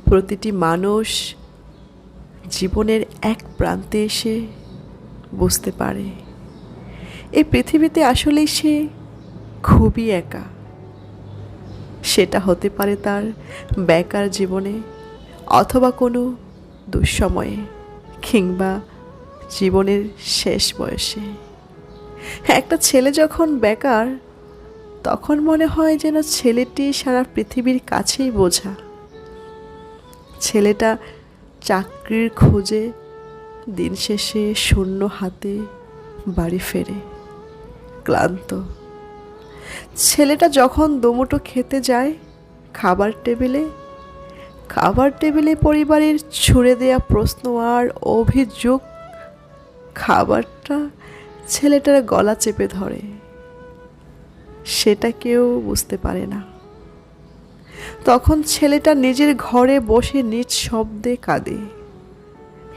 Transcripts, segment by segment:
প্রতিটি মানুষ জীবনের এক প্রান্তে এসে বুঝতে পারে এই পৃথিবীতে আসলেই সে খুবই একা। সেটা হতে পারে তার বেকার জীবনে, অথবা কোনো দুঃসময়ে, কিংবা জীবনের শেষ বয়সে। একটা ছেলে যখন বেকার, তখন মনে হয় যেন ছেলেটি সারা পৃথিবীর কাছেই বোঝা। ছেলেটা চাকরির খোঁজে দিন শেষে শূন্য হাতে বাড়ি ফেরে, ক্লান্ত। ছেলেটা যখন দুমুঠো খেতে যায় খাবার টেবিলে পরিবারের ছুড়ে দেয়া প্রশ্ন আর অভিযোগ খাবারটা ছেলেটার গলা চেপে ধরে। সেটা কেউ বুঝতে পারে না। তখন ছেলেটা নিজের ঘরে বসে নিজ শব্দে কাঁদে।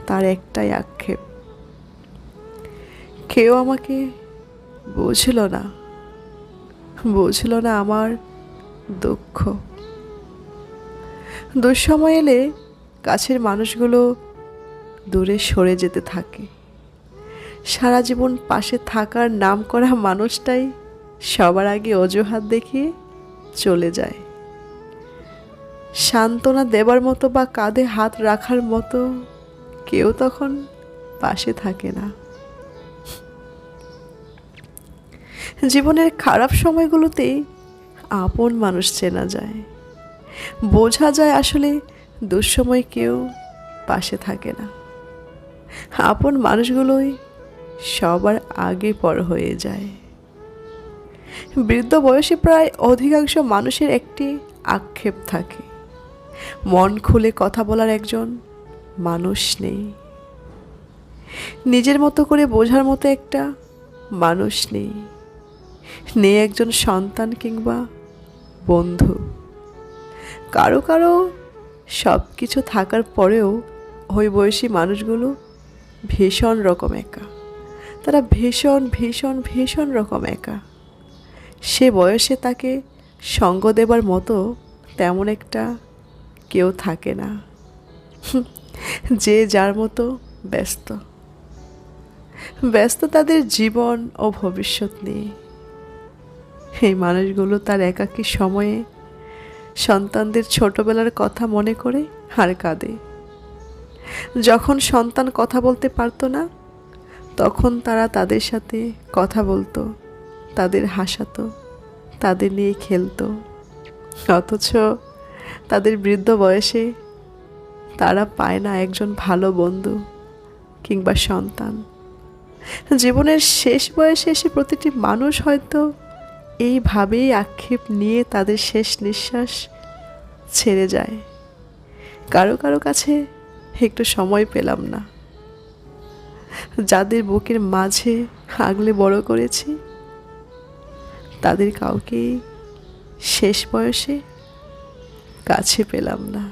তার একটাই আক্ষেপ, কেউ আমাকে বুঝলো না আমার দুঃখ। দুঃসময় এলে কাছের মানুষগুলো দূরে সরে যেতে থাকে। সারা জীবন পাশে থাকার নাম করা মানুষটাই সবার আগে অজুহাত দেখিয়ে চলে যায়। সান্ত্বনা দেবার মতো বা কাঁধে হাত রাখার মতো কেউ তখন পাশে থাকে না। জীবনের খারাপ সময়গুলোতেই আপন মানুষ চেনা যায়, বোঝা যায় আসলে দুঃসময় কেউ পাশে থাকে না। আপন মানুষগুলোই সবার আগে পর হয়ে যায়। বৃদ্ধ বয়সে প্রায় অধিকাংশ মানুষের একটি আক্ষেপ থাকে, মন খুলে কথা বলার একজন মানুষ নেই, নিজের মতো করে বোঝার মতো একটা মানুষ নেই একজন সন্তান কিংবা বন্ধু। কারো কারো সব কিছু থাকার পরেও ওই বয়সী মানুষগুলো ভীষণ রকম একা। তারা ভীষণ ভীষণ ভীষণ রকম একা। সে বয়সে তাকে সঙ্গ দেবার মতো তেমন একটা কেউ থাকে না। যে যার মতো ব্যস্ত তাদের জীবন ও ভবিষ্যৎ নিয়ে। এই মানুষগুলো তার একাকী সময়ে সন্তানদের ছোটবেলার কথা মনে করে আর কাঁদে। যখন সন্তান কথা বলতে পারতো না, তখন তারা তাদের সাথে কথা বলতো, তাদের হাসাতো, তাদের নিয়ে খেলতো। অথচ তাদের বৃদ্ধ বয়সে তারা পায় না একজন ভালো বন্ধু কিংবা সন্তান। জীবনের শেষ বয়সে এসে প্রতিটি মানুষ হয়তো এইভাবেই আক্ষেপ নিয়ে তাদের শেষ নিঃশ্বাস ছেড়ে যায়। কারো কারো কাছে একটু সময় পেলাম না। যাদের বুকের মাঝে আগলে বড় করেছি, তাদের কাউকেই শেষ বয়সে কাছে পেলাম না।